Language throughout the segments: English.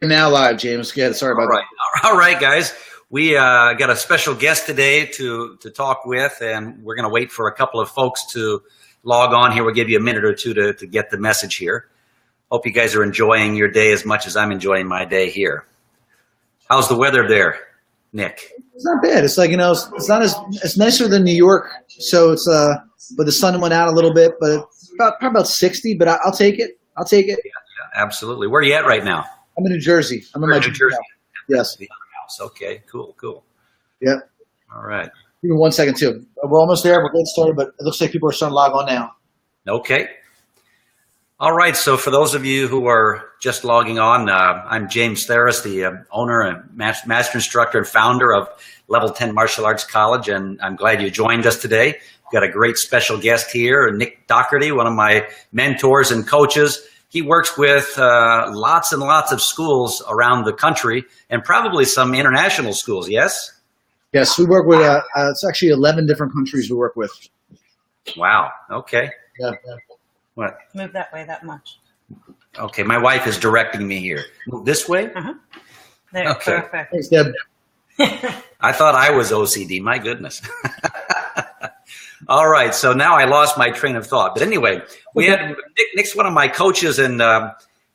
Now live, James. Yeah, sorry All about right, all right, guys. We got a special guest today to talk with, and we're going to wait for a couple of folks to log on here. We'll give you a minute or two to get the message here. Hope you guys are enjoying your day as much as I'm enjoying my day here. How's the weather there, Nick? It's not bad. It's like, it's not it's nicer than New York. So it's but the sun went out a little bit, but it's probably about 60. But I'll take it. I'll take it. Yeah, absolutely. Where are you at right now? I'm in New Jersey. I'm in my New Jersey. Yes. The other house. Okay. Cool. Yep. All right. Give me 1 second too. We're almost there. We're getting started, but it looks like people are starting to log on now. Okay. All right. So for those of you who are just logging on, I'm James Theris, the owner and master instructor and founder of Level 10 Martial Arts College, and I'm glad you joined us today. We've got a great special guest here, Nick Doherty, one of my mentors and coaches. He works with lots and lots of schools around the country and probably some international schools, yes? Yes, we work with, it's actually 11 different countries we work with. Wow. Okay. Yeah. What? Move that way that much. Okay, my wife is directing me here. Move this way? Uh-huh. There, Okay. perfect. Thanks, Deb. I thought I was OCD. My goodness. All right, so now I lost my train of thought. But anyway, we had Nick's one of my coaches, and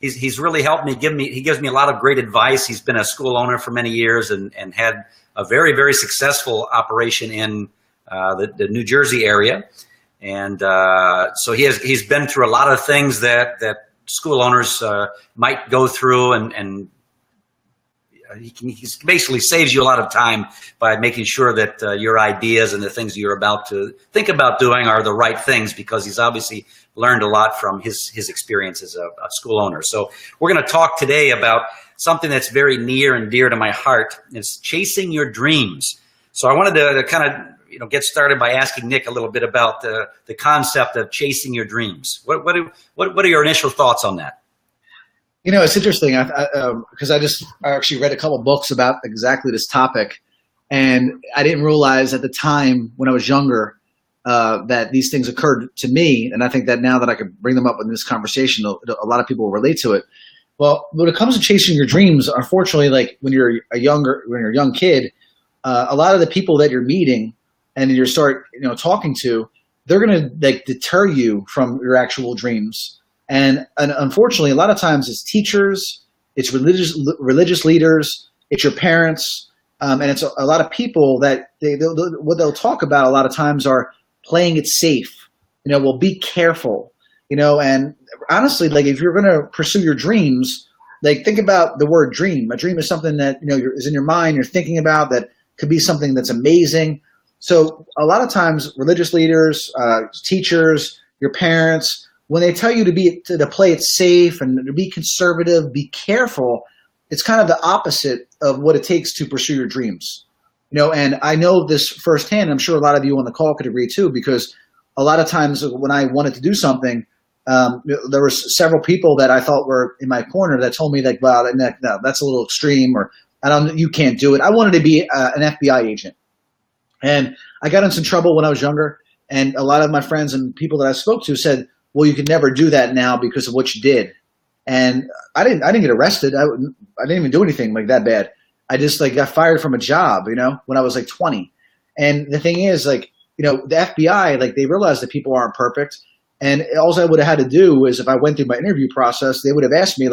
he's really helped me. He gives me a lot of great advice. He's been a school owner for many years and had a very, very successful operation in the New Jersey area. And so he's been through a lot of things that school owners might go through, and he basically saves you a lot of time by making sure that your ideas and the things you're about to think about doing are the right things, because he's obviously learned a lot from his experience as a school owner. So we're going to talk today about something that's very near and dear to my heart. It's chasing your dreams. So I wanted to kind of get started by asking Nick a little bit about the concept of chasing your dreams. What are your initial thoughts on that? It's interesting because I actually read a couple books about exactly this topic, and I didn't realize at the time when I was younger that these things occurred to me. And I think that now that I could bring them up in this conversation, a lot of people will relate to it. Well, when it comes to chasing your dreams, unfortunately, like when you're a young kid, a lot of the people that you're meeting and you start talking to, they're going to deter you from your actual dreams. And unfortunately, a lot of times it's teachers, it's religious leaders, it's your parents, and it's a lot of people that what they'll talk about a lot of times are playing it safe. Well, be careful. And honestly, like if you're going to pursue your dreams, like think about the word dream. A dream is something that is in your mind, you're thinking about, that could be something that's amazing. So a lot of times, religious leaders, teachers, your parents, when they tell you to play it safe and to be conservative, be careful, it's kind of the opposite of what it takes to pursue your dreams. And I know this firsthand. I'm sure a lot of you on the call could agree too, because a lot of times when I wanted to do something, there were several people that I thought were in my corner that told me like, "Well, no, that's a little extreme," or you can't do it. I wanted to be an FBI agent, and I got in some trouble when I was younger. And a lot of my friends and people that I spoke to said, "Well, you can never do that now because of what you did." And I didn't get arrested. I didn't even do anything like that bad. I just got fired from a job, when I was 20. And the thing is, the FBI, they realized that people aren't perfect. And all I would have had to do is, if I went through my interview process, they would have asked me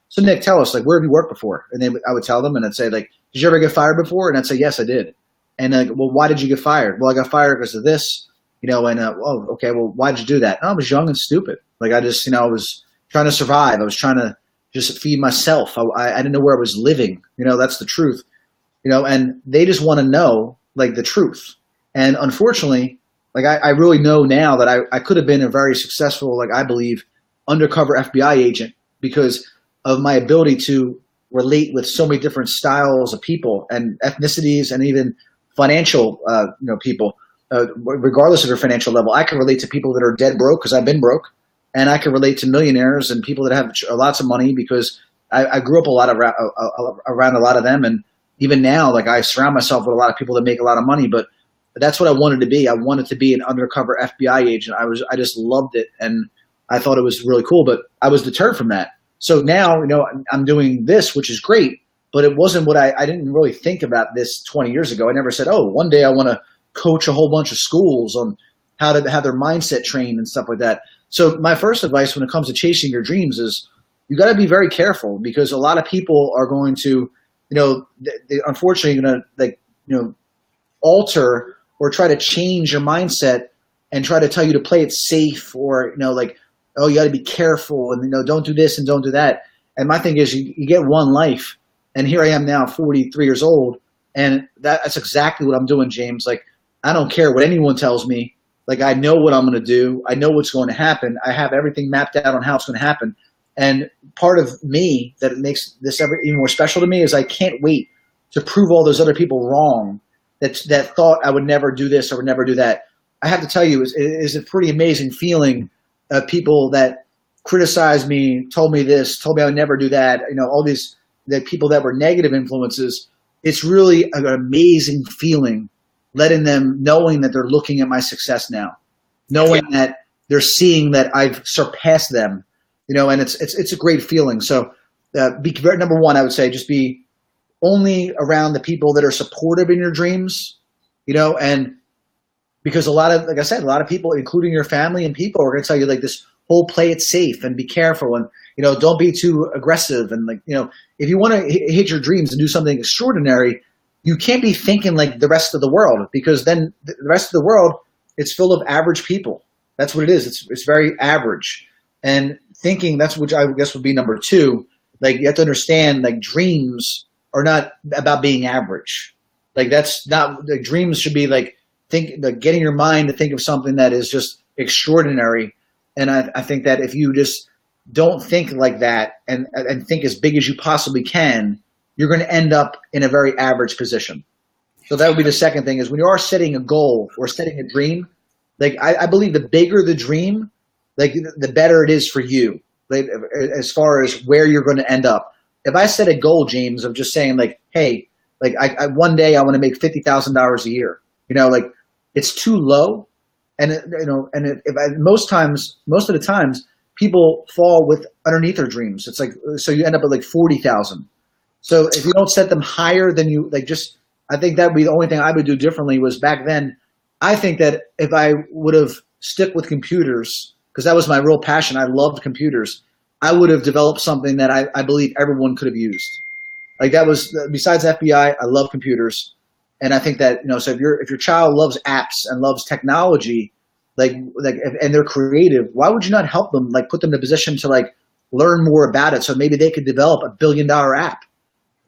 "So Nick, tell us, where have you worked before?" And I would tell them, and I'd say "Did you ever get fired before?" And I'd say, "Yes, I did." And "Well, why did you get fired?" "Well, I got fired because of this." "Oh, okay, well, why did you do that?" "No, I was young and stupid. I just, I was trying to survive. I was trying to just feed myself. I didn't know where I was living. That's the truth." And they just want to know, the truth. And unfortunately, I really know now that I could have been a very successful, I believe, undercover FBI agent because of my ability to relate with so many different styles of people and ethnicities and even financial, people. Regardless of their financial level, I can relate to people that are dead broke because I've been broke, and I can relate to millionaires and people that have lots of money because I grew up around a lot of them. And even now, I surround myself with a lot of people that make a lot of money. But that's what I wanted to be. I wanted to be an undercover FBI agent. I just loved it, and I thought it was really cool. But I was deterred from that. So now, I'm doing this, which is great, but it wasn't what I didn't really think about this 20 years ago. I never said, oh, one day I want to coach a whole bunch of schools on how to have their mindset trained and stuff like that. So my first advice when it comes to chasing your dreams is you got to be very careful, because a lot of people are going to, they unfortunately going to alter or try to change your mindset and try to tell you to play it safe, or, oh, you got to be careful and, don't do this and don't do that. And my thing is you get one life, and here I am now 43 years old. And that's exactly what I'm doing, James. Like, I don't care what anyone tells me. Like, I know what I'm going to do. I know what's going to happen. I have everything mapped out on how it's going to happen. And part of me that makes this even more special to me is I can't wait to prove all those other people wrong that thought I would never do this or would never do that. I have to tell you, it's a pretty amazing feeling of people that criticized me, told me this, told me I would never do that. All these the people that were negative influences. It's really an amazing feeling, knowing that they're looking at my success now, knowing that they're seeing that I've surpassed them, and it's a great feeling. So number one, I would say just be only around the people that are supportive in your dreams, and because like I said, a lot of people, including your family and people, are going to tell you like this whole play it safe and be careful and, don't be too aggressive. And if you want to hit your dreams and do something extraordinary, you can't be thinking like the rest of the world, because then the rest of the world, it's full of average people. That's what it is. It's very average. And thinking, which I guess would be number two. Like, you have to understand, like, dreams are not about being average. Like, that's not, like, dreams should be like getting your mind to think of something that is just extraordinary. And I think that if you just don't think like that and think as big as you possibly can, you're going to end up in a very average position. So that would be the second thing, is when you are setting a goal or setting a dream, like, I believe the bigger the dream, like, the better it is for you, like, as far as where you're going to end up. If I set a goal, James, of just saying like, hey, like, I one day I want to make $50,000 a year, like, it's too low. And most of the times people fall with underneath their dreams. It's like, so you end up at like 40,000. So if you don't set them higher than you, like, I think that would be the only thing I would do differently. Was back then, I think that if I would have stick with computers, because that was my real passion, I loved computers, I would have developed something that I believe everyone could have used. Like, that was, besides FBI, I love computers. And I think that, so if your child loves apps and loves technology, and they're creative, why would you not help them, like, put them in a position to, like, learn more about it, so maybe they could develop a $1 billion app,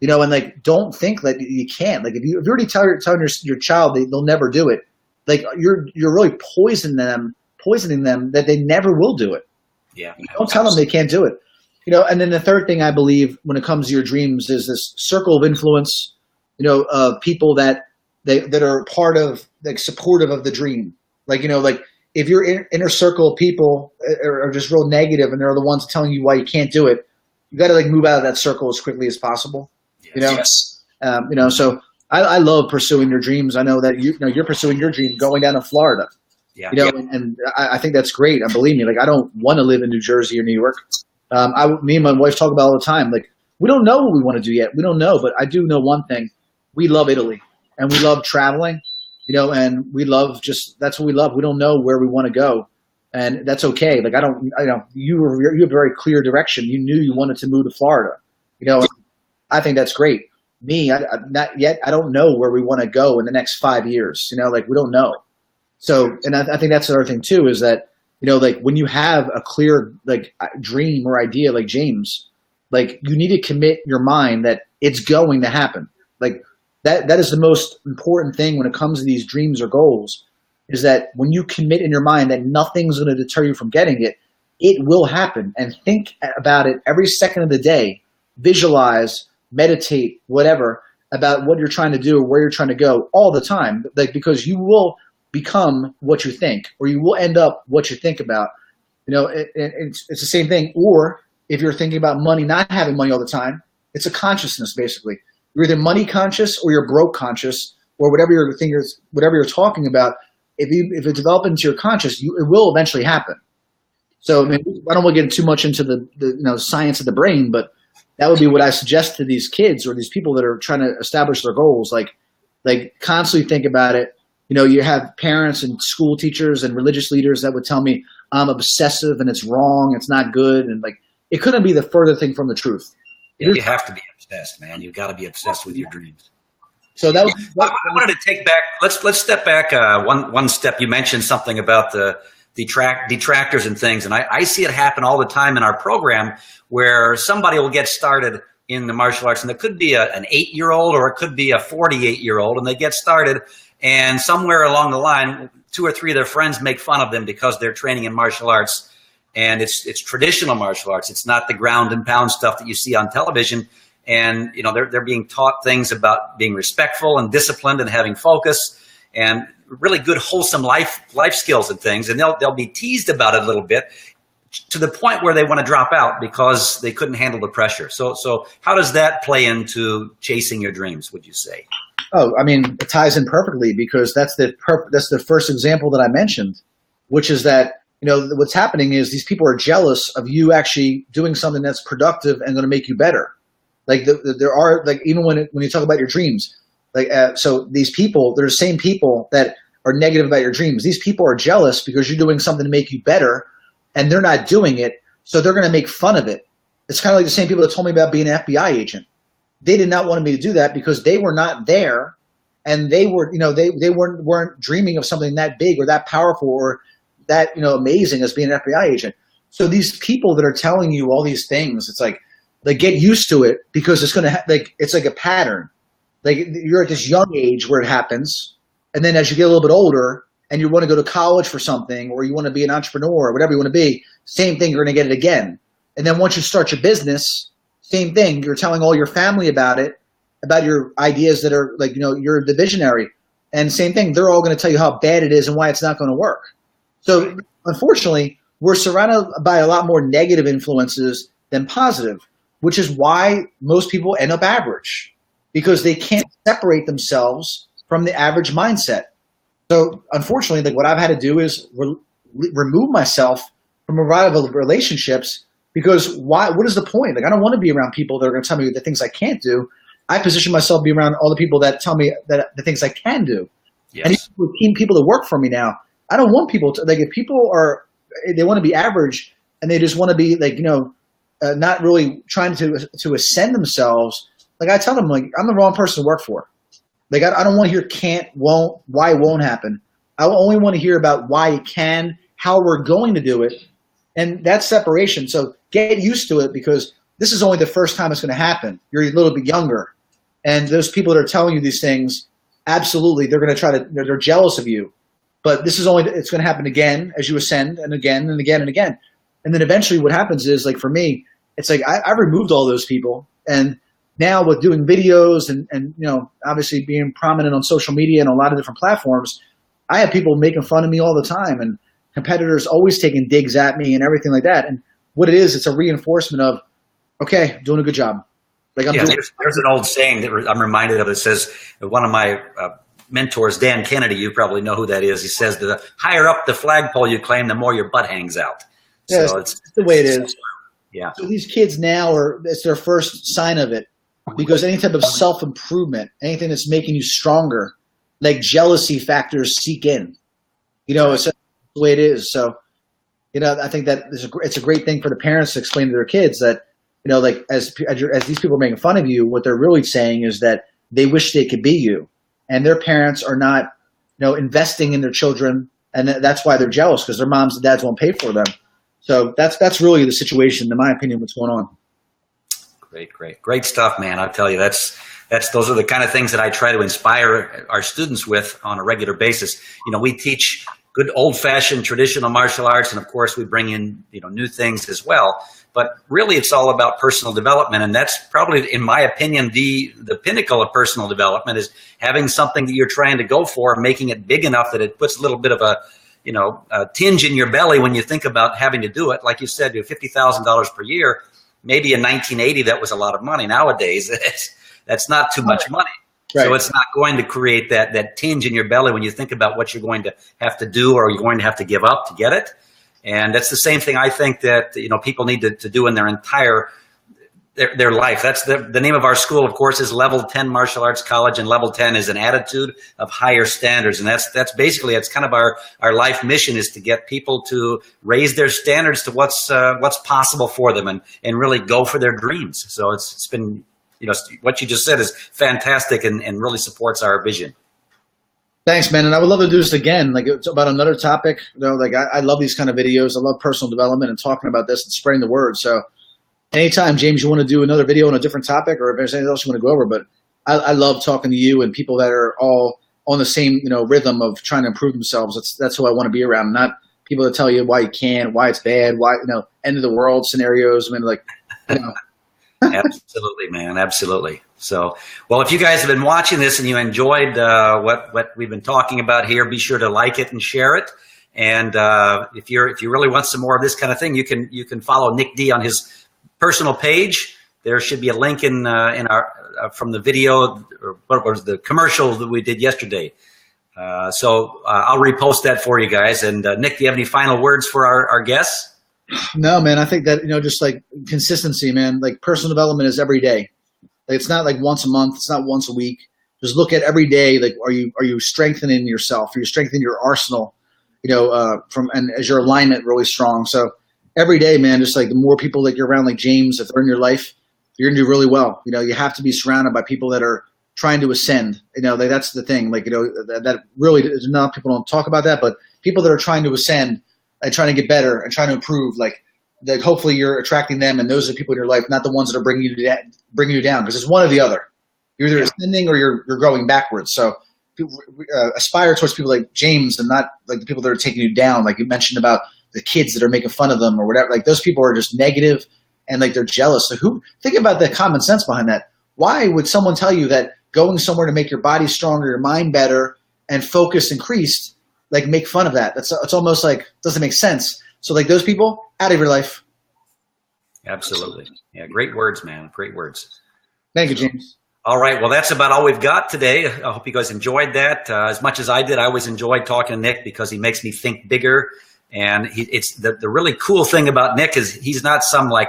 and, like, don't think that you can't. Like, if you already telling your child they'll never do it, like, you're really poisoning them that they never will do it. Yeah. Don't tell them they can't do it. And then the third thing I believe when it comes to your dreams is this circle of influence, people that are part of, like, supportive of the dream. Like, like, if your inner circle of people are just real negative and they're the ones telling you why you can't do it, you got to, like, move out of that circle as quickly as possible. Yes. So I love pursuing your dreams. I know that you're pursuing your dream going down to Florida. Yeah. And I think that's great. And believe me, like, I don't want to live in New Jersey or New York. Me and my wife talk about it all the time. Like, we don't know what we want to do yet. We don't know, but I do know one thing: we love Italy and we love traveling. And we love that's what we love. We don't know where we want to go, and that's okay. Like, you have a very clear direction. You knew you wanted to move to Florida, I think that's great. Me, not yet. I don't know where we want to go in the next 5 years. Like, we don't know. So, and I think that's another thing too, is that, like, when you have a clear, like, dream or idea, like James, like, you need to commit your mind that it's going to happen. Like, that is the most important thing when it comes to these dreams or goals, is that when you commit in your mind that nothing's going to deter you from getting it, it will happen. And think about it every second of the day. Visualize, meditate, whatever, about what you're trying to do or where you're trying to go all the time. Like, because you will become what you think, or you will end up what you think about. It's the same thing. Or if you're thinking about money, not having money all the time, it's a consciousness, basically. You're either money conscious or you're broke conscious, or whatever you're talking about. If it develops into your conscious, it will eventually happen. So I mean, I don't want to get too much into the science of the brain, but that would be what I suggest to these kids or these people that are trying to establish their goals. Like constantly think about it. You have parents and school teachers and religious leaders that would tell me I'm obsessive and it's wrong, it's not good, and like it couldn't be the further thing from the truth. Yeah, you have to be obsessed, man. You've got to be obsessed with your dreams. So that was. I wanted to take back. Let's step back one step. You mentioned something about the detractors and things, and I see it happen all the time in our program where somebody will get started in the martial arts, and it could be an 8-year-old or it could be a 48-year-old, and they get started, and somewhere along the line, 2 or 3 of their friends make fun of them because they're training in martial arts. And it's traditional martial arts. It's not the ground and pound stuff that you see on television. And they're being taught things about being respectful and disciplined and having focus and really good wholesome life skills and things. And they'll be teased about it a little bit to the point where they want to drop out because they couldn't handle the pressure. So how does that play into chasing your dreams, would you say? Oh, I mean, it ties in perfectly because that's the first example that I mentioned, which is that what's happening is these people are jealous of you actually doing something that's productive and going to make you better. Like there are, like, even when you talk about your dreams, like so these people, they're the same people that are negative about your dreams. These people are jealous because you're doing something to make you better, and they're not doing it, so they're going to make fun of it. It's kind of like the same people that told me about being an FBI agent. They did not want me to do that because they were not there, and they were, they weren't dreaming of something that big or that powerful or that amazing as being an FBI agent. So these people that are telling you all these things, it's like get used to it because it's gonna it's like a pattern. Like you're at this young age where it happens, and then as you get a little bit older and you want to go to college for something or you want to be an entrepreneur or whatever you want to be, same thing, you're gonna get it again. And then once you start your business, same thing, you're telling all your family about it, about your ideas that are like you're the visionary, and same thing, they're all going to tell you how bad it is and why it's not going to work. So unfortunately, we're surrounded by a lot more negative influences than positive, which is why most people end up average because they can't separate themselves from the average mindset. So unfortunately, like what I've had to do is remove myself from a lot of relationships because what is the point? Like I don't want to be around people that are going to tell me the things I can't do. I position myself to be around all the people that tell me that the things I can do. Yes. And even people that work for me now, I don't want people to, like, if people they want to be average and they just want to be like, not really trying to ascend themselves. Like I tell them, like, I'm the wrong person to work for. Like, I don't want to hear can't, won't, why it won't happen. I only want to hear about why it can, how we're going to do it. And that's separation. So get used to it because this is only the first time it's going to happen. You're a little bit younger. And those people that are telling you these things, absolutely, they're going to they're jealous of you. But this is it's going to happen again as you ascend and again and again and again. And then eventually what happens is, like for me, it's like I removed all those people. And now with doing videos and obviously being prominent on social media and a lot of different platforms, I have people making fun of me all the time and competitors always taking digs at me and everything like that. And what it is, it's a reinforcement of, okay, doing a good job. Like there's an old saying that I'm reminded of. It says, one of my mentors, Dan Kennedy, you probably know who that is. He says, the higher up the flagpole you climb, the more your butt hangs out. Yeah, so it's the way it is. Yeah. So these kids now it's their first sign of it because any type of self-improvement, anything that's making you stronger, like jealousy factors seek in. It's the way it is. So, I think that it's a great thing for the parents to explain to their kids that, like as these people are making fun of you, what they're really saying is that they wish they could be you, and their parents are not, investing in their children, and that's why they're jealous because their moms and dads won't pay for them. So that's really the situation, in my opinion, what's going on. Great stuff, man. I'll tell you, those are the kind of things that I try to inspire our students with on a regular basis. We teach good old-fashioned traditional martial arts, and of course we bring in new things as well. But really, it's all about personal development, and that's probably, in my opinion, the pinnacle of personal development is having something that you're trying to go for, making it big enough that it puts a little bit of a tinge in your belly when you think about having to do it. Like you said, $50,000 per year. Maybe in 1980 that was a lot of money. Nowadays, that's not too much money. Right. So it's not going to create that tinge in your belly when you think about what you're going to have to do or you're going to have to give up to get it. And that's the same thing I think that, people need to do in their entire their life. That's the name of our school, of course, is Level 10 Martial Arts College, and Level 10 is an attitude of higher standards. And that's basically, it's kind of our life mission, is to get people to raise their standards to what's possible for them, and really go for their dreams. So it's been, what you just said is fantastic, and really supports our vision. Thanks, man. And I would love to do this again. Like, it's about another topic. Like I love these kind of videos. I love personal development and talking about this and spreading the word. So anytime, James, you want to do another video on a different topic, or if there's anything else you want to go over, but I love talking to you and people that are all on the same, rhythm of trying to improve themselves. That's who I want to be around, not people that tell you why you can't, why it's bad, why, end of the world scenarios. I mean, like, Absolutely, man. Absolutely. So, well, if you guys have been watching this and you enjoyed what we've been talking about here, be sure to like it and share it. And if you really want some more of this kind of thing, you can follow Nick D on his personal page. There should be a link in our from the video, or what was the commercial that we did yesterday. So I'll repost that for you guys. And Nick, do you have any final words for our guests? No, man. I think that, just like consistency, man. Like, personal development is every day. Like, it's not like once a month. It's not once a week. Just look at every day. Like, are you strengthening yourself? Are you strengthening your arsenal? And is your alignment really strong? So every day, man, just like the more people that you're around, like James, if they're in your life, you're gonna do really well. You have to be surrounded by people that are trying to ascend. Like, that's the thing. Like, that really is not, people don't talk about that, but people that are trying to ascend and trying to get better and trying to improve, like hopefully you're attracting them, and those are the people in your life, not the ones that are bringing you down, because it's one or the other. You're either ascending or you're going backwards. So people, aspire towards people like James, and not like the people that are taking you down. Like you mentioned about the kids that are making fun of them or whatever. Like, those people are just negative, and like they're jealous. So think about the common sense behind that. Why would someone tell you that going somewhere to make your body stronger, your mind better, and focus increased, like, make fun of that? It's almost like, doesn't make sense. So, like, those people, out of your life. Absolutely. Yeah, great words, man. Great words. Thank you, James. All right. Well, that's about all we've got today. I hope you guys enjoyed that as much as I did. I always enjoyed talking to Nick because he makes me think bigger. And it's the really cool thing about Nick is he's not some like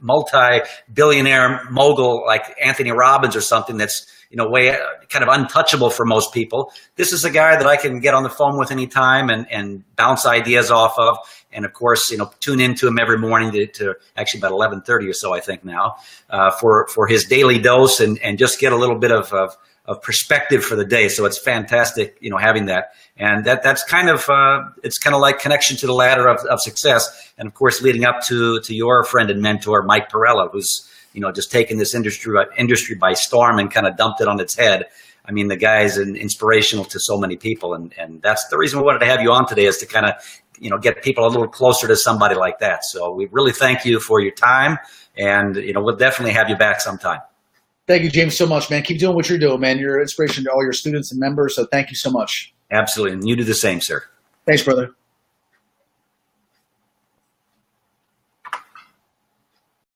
multi-billionaire mogul like Anthony Robbins or something that's, way kind of untouchable for most people. This is a guy that I can get on the phone with anytime and bounce ideas off of. And of course, tune into him every morning to actually about 11:30 or so, I think now, for his daily dose and just get a little bit of perspective for the day. So it's fantastic, having that. And that's kind of, it's kind of like connection to the ladder of success. And of course, leading up to your friend and mentor, Mike Perella, who's, just taken this industry by storm and kind of dumped it on its head. I mean, the guy is inspirational to so many people. And that's the reason we wanted to have you on today, is to kind of, get people a little closer to somebody like that. So we really thank you for your time, and, we'll definitely have you back sometime. Thank you, James, so much, man. Keep doing what you're doing, man. You're an inspiration to all your students and members. So thank you so much. Absolutely. And you do the same, sir. Thanks, brother.